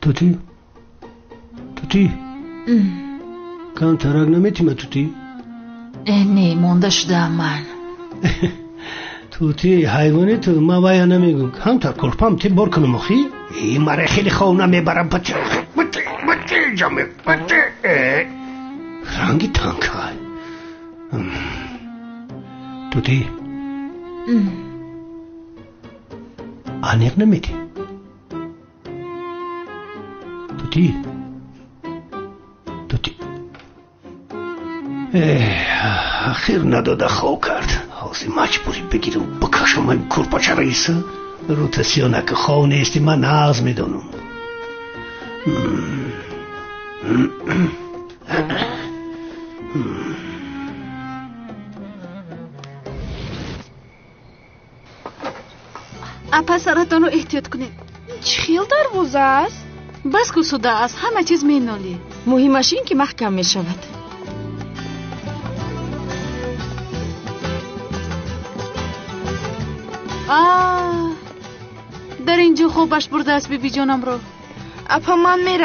توتی کان ترک نمیتیمه توتی نه مونده شدم من. توتی حیوانی تو ما بایا نمیگم هم تا کرپام تی بار کنم اخی این مره خیلی خواه نمیبرم بطی جامعه بطی رنگی تانکای توتی آنیق نمیدی توتی اخیر نداده خواه کرد حاضی مجبوری بگیرم بکشم این کرپاچه رئیسه روتسیونه که خواه نیستی من ناز میدونم پسرتان رو احتیاط کنید. چه خیل دروازه است؟ بس گسوده است همه چیز مینالی. مهمش این که محکم می شود. در اینجا خوبش برده است بی جانم رو. اپا من میرم.